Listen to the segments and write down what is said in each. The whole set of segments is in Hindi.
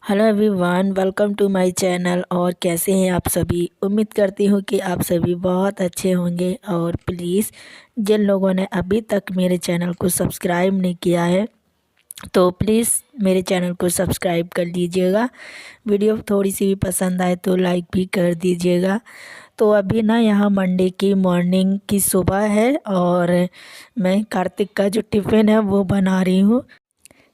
Hello everyone, welcome to my channel. और कैसे हैं आप सभी? उम्मीद करती हूँ कि आप सभी बहुत अच्छे होंगे। और प्लीज़ जिन लोगों ने अभी तक मेरे चैनल को सब्सक्राइब नहीं किया है तो प्लीज़ मेरे चैनल को सब्सक्राइब कर लीजिएगा। वीडियो थोड़ी सी भी पसंद आए तो लाइक भी कर दीजिएगा। तो अभी ना यहाँ मंडे की मॉर्निंग की सुबह है और मैं कार्तिक का जो टिफ़िन है वो बना रही हूँ।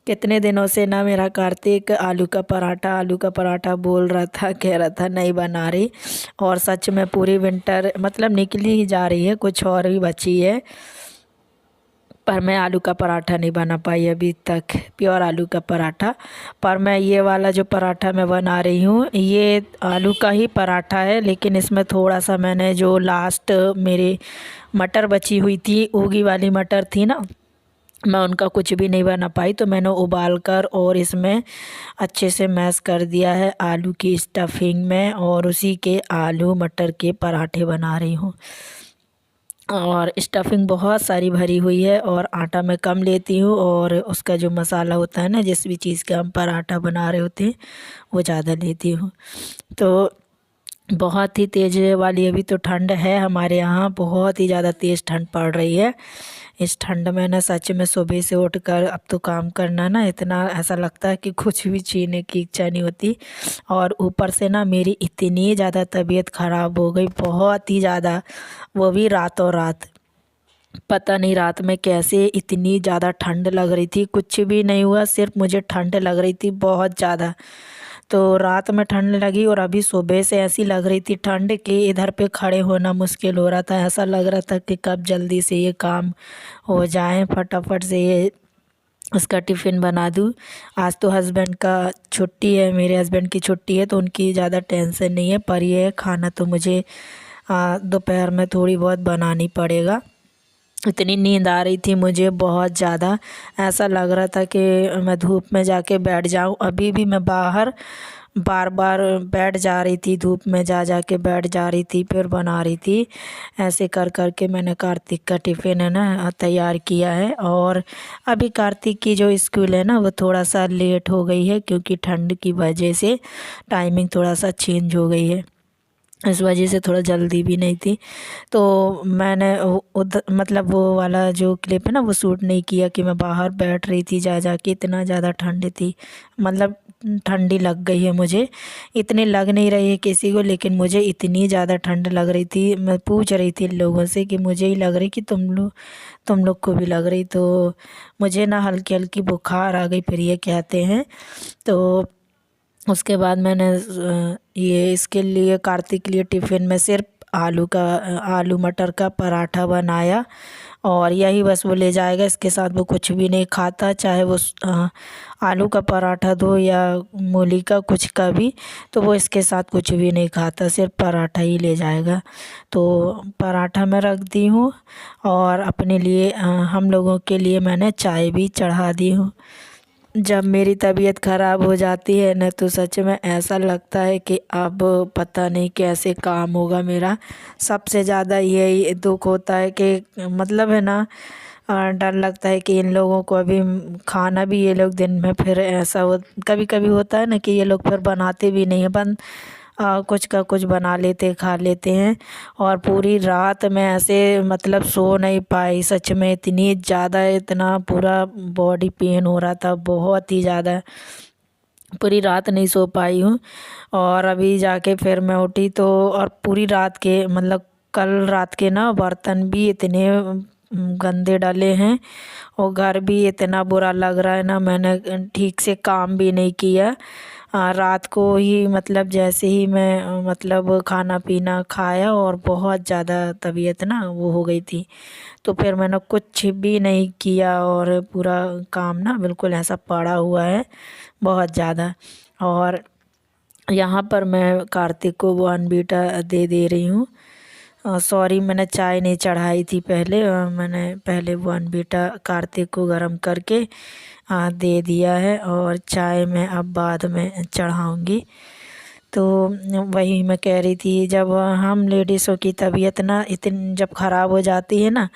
कितने दिनों से ना मेरा कार्तिक आलू का पराठा बोल रहा था, कह रहा था नहीं बना रही। और सच में पूरी विंटर मतलब निकली ही जा रही है, कुछ और भी बची है, पर मैं आलू का पराठा नहीं बना पाई अभी तक, प्योर आलू का पराठा। पर मैं ये वाला जो पराठा मैं बना रही हूँ ये आलू का ही पराठा है, लेकिन इसमें थोड़ा सा मैंने जो लास्ट मेरे मटर बची हुई थी, उगी वाली मटर थी ना, मैं उनका कुछ भी नहीं बना पाई, तो मैंने उबाल कर और इसमें अच्छे से मैश कर दिया है आलू की स्टफिंग में, और उसी के आलू मटर के पराठे बना रही हूँ। और स्टफिंग बहुत सारी भरी हुई है और आटा मैं कम लेती हूँ, और उसका जो मसाला होता है ना, जिस भी चीज़ का हम पराठा बना रहे होते हैं वो ज़्यादा लेती हूँ। तो बहुत ही तेज़ वाली अभी तो ठंड है हमारे यहाँ, बहुत ही ज़्यादा तेज़ ठंड पड़ रही है। इस ठंड में ना सच में सुबह से उठकर अब तो काम करना ना इतना ऐसा लगता है कि कुछ भी छीने की इच्छा नहीं होती। और ऊपर से ना मेरी इतनी ज़्यादा तबीयत ख़राब हो गई, बहुत ही ज़्यादा, वो भी रातों रात। पता नहीं रात में कैसे इतनी ज़्यादा ठंड लग रही थी, कुछ भी नहीं हुआ, सिर्फ मुझे ठंड लग रही थी बहुत ज़्यादा। तो रात में ठंड लगी और अभी सुबह से ऐसी लग रही थी ठंड कि इधर पे खड़े होना मुश्किल हो रहा था। ऐसा लग रहा था कि कब जल्दी से ये काम हो जाए, फटाफट से ये उसका टिफ़िन बना दूँ। आज तो हस्बैंड का छुट्टी है, मेरे हस्बैंड की छुट्टी है, तो उनकी ज़्यादा टेंशन नहीं है, पर ये खाना तो मुझे दोपहर में थोड़ी बहुत बनानी पड़ेगा। इतनी नींद आ रही थी मुझे बहुत ज़्यादा, ऐसा लग रहा था कि मैं धूप में जाके बैठ जाऊं। अभी भी मैं बाहर बार बार बैठ जा रही थी, धूप में जा जा के बैठ जा रही थी, फिर बना रही थी। ऐसे कर कर के मैंने कार्तिक का टिफ़िन है ना तैयार किया है। और अभी कार्तिक की जो स्कूल है ना वो थोड़ा सा लेट हो गई है, क्योंकि ठंड की वजह से टाइमिंग थोड़ा सा चेंज हो गई है, इस वजह से थोड़ा जल्दी भी नहीं थी। तो मैंने उधर मतलब वो वाला जो क्लिप है ना वो शूट नहीं किया कि मैं बाहर बैठ रही थी जा जा के, इतना ज़्यादा ठंड थी, मतलब ठंडी लग गई है मुझे। इतनी लग नहीं रही है किसी को, लेकिन मुझे इतनी ज़्यादा ठंड लग रही थी, मैं पूछ रही थी लोगों से कि मुझे ही लग रही कि तुम लोग को भी लग रही। तो मुझे ना हल्की हल्की बुखार आ गई, फिर ये कहते हैं। तो उसके बाद मैंने ये इसके लिए कार्तिक के लिए टिफ़िन में सिर्फ आलू मटर का पराठा बनाया, और यही बस वो ले जाएगा, इसके साथ वो कुछ भी नहीं खाता, चाहे वो आलू का पराठा दो या मूली का कुछ का भी, तो वो इसके साथ कुछ भी नहीं खाता, सिर्फ पराठा ही ले जाएगा। तो पराठा मैं रख दी हूँ, और अपने लिए हम लोगों के लिए मैंने चाय भी चढ़ा दी हूँ। जब मेरी तबीयत ख़राब हो जाती है ना तो सच में ऐसा लगता है कि अब पता नहीं कैसे काम होगा मेरा। सबसे ज़्यादा यही दुख होता है कि मतलब है ना, डर लगता है कि इन लोगों को अभी खाना भी ये लोग दिन में फिर ऐसा हो, कभी कभी होता है ना कि ये लोग फिर बनाते भी नहीं है, कुछ का कुछ बना लेते खा लेते हैं। और पूरी रात मैं ऐसे मतलब सो नहीं पाई, सच में इतनी ज़्यादा, इतना पूरा बॉडी पेन हो रहा था बहुत ही ज़्यादा, पूरी रात नहीं सो पाई हूँ। और अभी जाके फिर मैं उठी तो, और पूरी रात के मतलब कल रात के ना बर्तन भी इतने गंदे डाले हैं, और घर भी इतना बुरा लग रहा है ना, मैंने ठीक से काम भी नहीं किया। रात को ही मतलब जैसे ही मैं मतलब खाना पीना खाया और बहुत ज़्यादा तबीयत ना वो हो गई थी, तो फिर मैंने कुछ भी नहीं किया, और पूरा काम ना बिल्कुल ऐसा पड़ा हुआ है बहुत ज़्यादा। और यहाँ पर मैं कार्तिक को बॉर्नवीटा दे दे रही हूँ। सॉरी, मैंने चाय नहीं चढ़ाई थी पहले, मैंने पहले बॉर्नवीटा कार्तिक को गर्म करके दे दिया है, और चाय मैं अब बाद में चढ़ाऊँगी। तो वही मैं कह रही थी, जब हम लेडीज़ों की तबीयत ना इतनी जब ख़राब हो जाती है ना,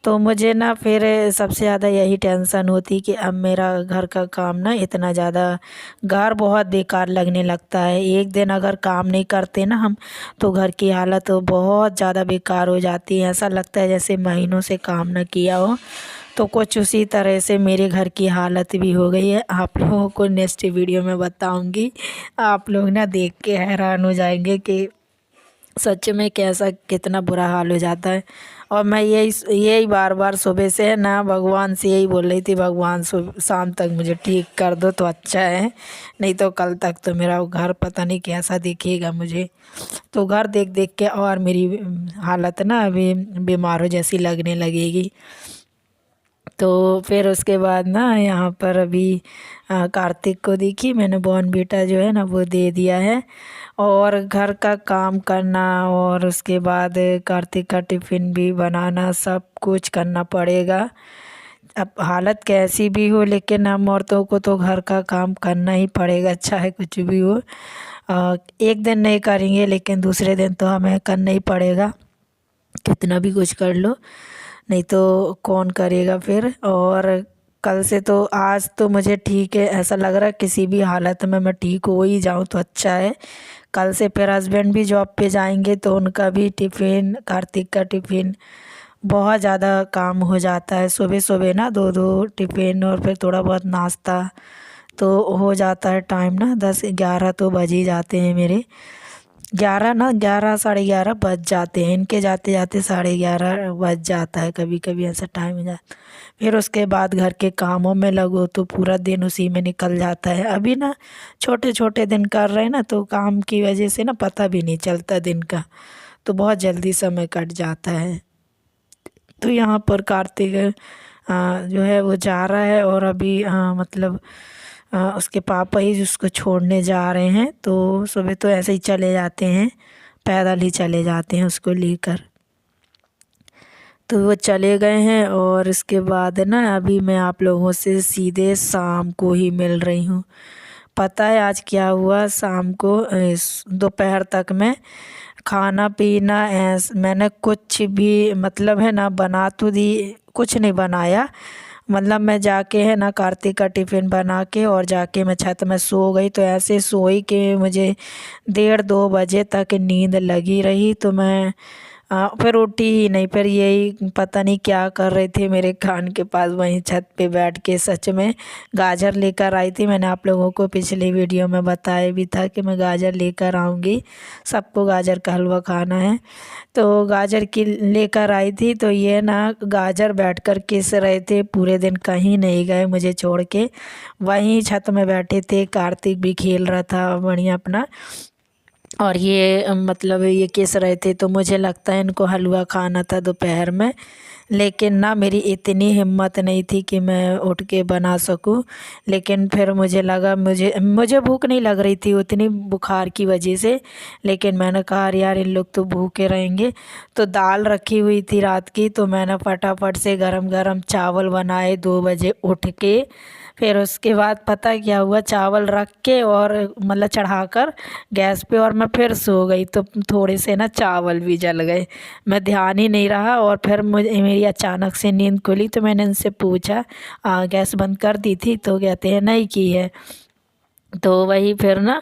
तो मुझे ना फिर सबसे ज़्यादा यही टेंशन होती कि अब मेरा घर का काम ना इतना ज़्यादा, घर बहुत बेकार लगने लगता है। एक दिन अगर काम नहीं करते ना हम, तो घर की हालत बहुत ज़्यादा बेकार हो जाती है। ऐसा लगता है जैसे महीनों से काम ना किया हो। तो कुछ उसी तरह से मेरे घर की हालत भी हो गई है। आप लोगों को नेक्स्ट वीडियो में बताऊंगी। आप लोग ना देख के हैरान हो जाएंगे कि सच में कैसा कितना बुरा हाल हो जाता है। और मैं यही यही बार बार सुबह से है ना भगवान से यही बोल रही थी, भगवान शाम तक मुझे ठीक कर दो तो अच्छा है, नहीं तो कल तक तो मेरा वो घर पता नहीं कैसा दिखेगा मुझे। तो घर देख देख के और मेरी हालत ना अभी बीमारों जैसी लगने लगेगी। तो फिर उसके बाद ना यहाँ पर अभी कार्तिक को देखी मैंने बॉर्नवीटा जो है ना वो दे दिया है। और घर का काम करना और उसके बाद कार्तिक का टिफ़िन भी बनाना, सब कुछ करना पड़ेगा। अब हालत कैसी भी हो लेकिन हम औरतों को तो घर का काम करना ही पड़ेगा, चाहे कुछ भी हो। एक दिन नहीं करेंगे लेकिन दूसरे दिन तो हमें करना ही पड़ेगा, कितना भी कुछ कर लो, नहीं तो कौन करेगा फिर। और कल से तो, आज तो मुझे ठीक है, ऐसा लग रहा है किसी भी हालत में मैं ठीक हो ही जाऊं तो अच्छा है। कल से फिर हस्बैंड भी जॉब पे जाएंगे तो उनका भी टिफ़िन, कार्तिक का टिफ़िन, बहुत ज़्यादा काम हो जाता है। सुबह सुबह ना दो दो टिफ़िन और फिर थोड़ा बहुत नाश्ता, तो हो जाता है टाइम ना 10-11 तो बज ही जाते हैं मेरे। 11 ना, 11 साढ़े 11 बज जाते हैं, इनके जाते जाते 11:30 बज जाता है, कभी कभी ऐसा टाइम हो जाता। फिर उसके बाद घर के कामों में लगो तो पूरा दिन उसी में निकल जाता है। अभी ना छोटे छोटे दिन कर रहे हैं ना, तो काम की वजह से ना पता भी नहीं चलता दिन का, तो बहुत जल्दी समय कट जाता है। तो यहाँ पर कार्तिक जो है वो जा रहा है और अभी मतलब उसके पापा ही उसको छोड़ने जा रहे हैं। तो सुबह तो ऐसे ही चले जाते हैं, पैदल ही चले जाते हैं उसको लेकर। तो वो चले गए हैं और इसके बाद ना अभी मैं आप लोगों से सीधे शाम को ही मिल रही हूँ। पता है आज क्या हुआ शाम को, दोपहर तक मैं खाना पीना मैंने कुछ भी मतलब है ना बना तो दी, कुछ नहीं बनाया। मतलब मैं जाके है ना कार्तिक का टिफ़िन बना के और जाके मैं छत में सो गई। तो ऐसे सोई कि मुझे 1:30-2 बजे तक नींद लगी रही। तो मैं फिर उठी ही नहीं। फिर यही पता नहीं क्या कर रहे थे मेरे कान के पास वहीं छत पे बैठ के। सच में गाजर लेकर आई थी, मैंने आप लोगों को पिछली वीडियो में बताया भी था कि मैं गाजर लेकर आऊँगी, सबको गाजर का हलवा खाना है। तो गाजर की लेकर आई थी, तो ये ना गाजर बैठकर किस रहे थे, पूरे दिन कहीं नहीं गए मुझे छोड़ के, वहीं छत में बैठे थे। कार्तिक भी खेल रहा था बढ़िया अपना, और ये मतलब ये किस रहे थे। तो मुझे लगता है इनको हलवा खाना था दोपहर में, लेकिन ना मेरी इतनी हिम्मत नहीं थी कि मैं उठ के बना सकूं। लेकिन फिर मुझे लगा, मुझे मुझे भूख नहीं लग रही थी उतनी बुखार की वजह से, लेकिन मैंने कहा अरे यार इन लोग तो भूखे रहेंगे। तो दाल रखी हुई थी रात की, तो मैंने फटाफट से गरम गरम चावल बनाए 2 बजे उठ के। फिर उसके बाद पता क्या हुआ, चावल रख के और मतलब चढ़ाकर गैस पे, और मैं फिर सो गई। तो थोड़े से ना चावल भी जल गए, मैं ध्यान ही नहीं रहा। और फिर मुझे मेरी अचानक से नींद खुली, तो मैंने उनसे पूछा गैस बंद कर दी थी, तो कहते हैं नहीं की है। तो वही फिर ना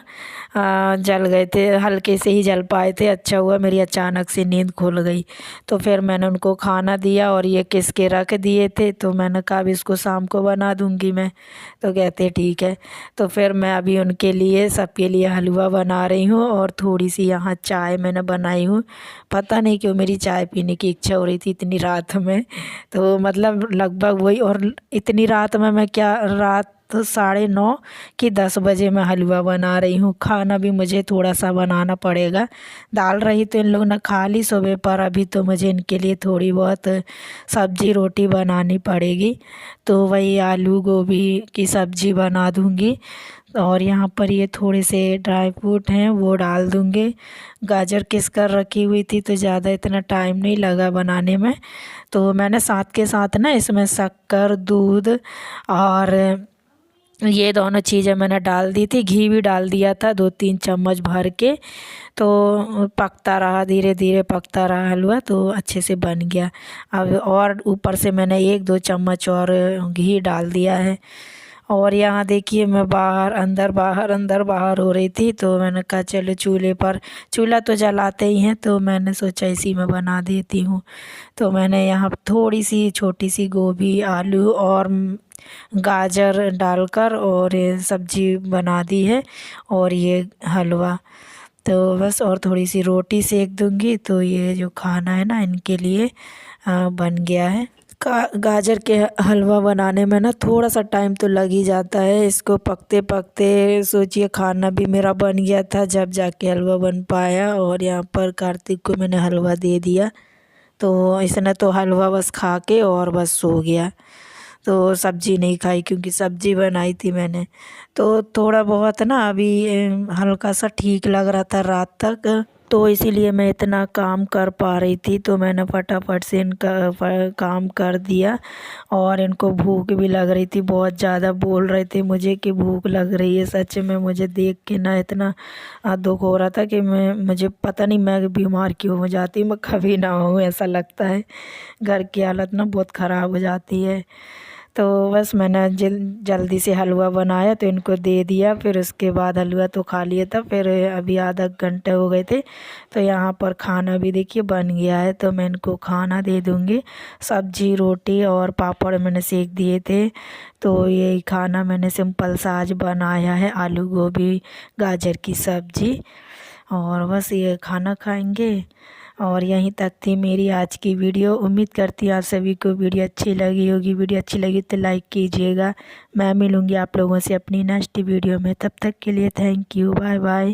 जल गए थे, हल्के से ही जल पाए थे। अच्छा हुआ मेरी अचानक से नींद खुल गई। तो फिर मैंने उनको खाना दिया और ये किस के रख दिए थे, तो मैंने कहा अभी इसको शाम को बना दूंगी मैं। तो कहते ठीक है। तो फिर मैं अभी उनके लिए, सबके लिए हलवा बना रही हूँ और थोड़ी सी यहाँ चाय मैंने बनाई हूँ। पता नहीं क्यों मेरी चाय पीने की इच्छा हो रही थी इतनी रात में। तो मतलब लगभग वही, और इतनी रात में मैं क्या, रात तो 9:30 कि 10 बजे मैं हलवा बना रही हूँ। खाना भी मुझे थोड़ा सा बनाना पड़ेगा, दाल रही तो इन लोगों ने खा ली सुबह पर, अभी तो मुझे इनके लिए थोड़ी बहुत सब्जी रोटी बनानी पड़ेगी। तो वही आलू गोभी की सब्जी बना दूँगी। और यहाँ पर ये थोड़े से ड्राई फ्रूट हैं वो डाल दूँगी। गाजर किस कर रखी हुई थी, तो ज़्यादा इतना टाइम नहीं लगा बनाने में। तो मैंने साथ के साथ ना इसमें शक्कर, दूध और ये दोनों चीज़ें मैंने डाल दी थी, घी भी डाल दिया था 2-3 चम्मच भर के। तो पकता रहा, धीरे धीरे पकता रहा हलवा, तो अच्छे से बन गया। अब और ऊपर से मैंने 1-2 चम्मच और घी डाल दिया है। और यहाँ देखिए मैं अंदर बाहर हो रही थी, तो मैंने कहा चलो चूल्हे पर, चूल्हा तो जलाते ही हैं, तो मैंने सोचा इसी में बना देती हूँ। तो मैंने यहाँ थोड़ी सी छोटी सी गोभी, आलू और गाजर डालकर और ये सब्जी बना दी है, और ये हलवा। तो बस और थोड़ी सी रोटी सेक दूंगी, तो ये जो खाना है ना इनके लिए बन गया है। गाजर के हलवा बनाने में ना थोड़ा सा टाइम तो लग ही जाता है। इसको पकते पकते सोचिए खाना भी मेरा बन गया था, जब जाके हलवा बन पाया। और यहाँ पर कार्तिक को मैंने हलवा दे दिया, तो इसने तो हलवा बस खा के और बस सो गया। तो सब्ज़ी नहीं खाई, क्योंकि सब्ज़ी बनाई थी मैंने। तो थोड़ा बहुत ना अभी हल्का सा ठीक लग रहा था रात तक, तो इसीलिए मैं इतना काम कर पा रही थी। तो मैंने फटाफट से इनका काम कर दिया। और इनको भूख भी लग रही थी, बहुत ज़्यादा बोल रहे थे मुझे कि भूख लग रही है। सच में मुझे देख के ना इतना दुख हो रहा था कि मुझे पता नहीं मैं बीमार क्यों हो जाती, मैं कभी ना हूँ, ऐसा लगता है। घर की हालत ना बहुत ख़राब हो जाती है। तो बस मैंने जल्दी से हलवा बनाया, तो इनको दे दिया। फिर उसके बाद हलवा तो खा लिया था। फिर अभी आधा घंटे हो गए थे, तो यहाँ पर खाना भी देखिए बन गया है, तो मैं इनको खाना दे दूँगी। सब्जी, रोटी और पापड़ मैंने सेक दिए थे। तो यही खाना मैंने सिंपल सा आज बनाया है, आलू गोभी गाजर की सब्जी। और बस ये खाना खाएंगे। और यहीं तक थी मेरी आज की वीडियो। उम्मीद करती हूँ आप सभी को वीडियो अच्छी लगी होगी। वीडियो अच्छी लगी तो लाइक कीजिएगा। मैं मिलूँगी आप लोगों से अपनी नेक्स्ट वीडियो में, तब तक के लिए थैंक यू, बाय बाय।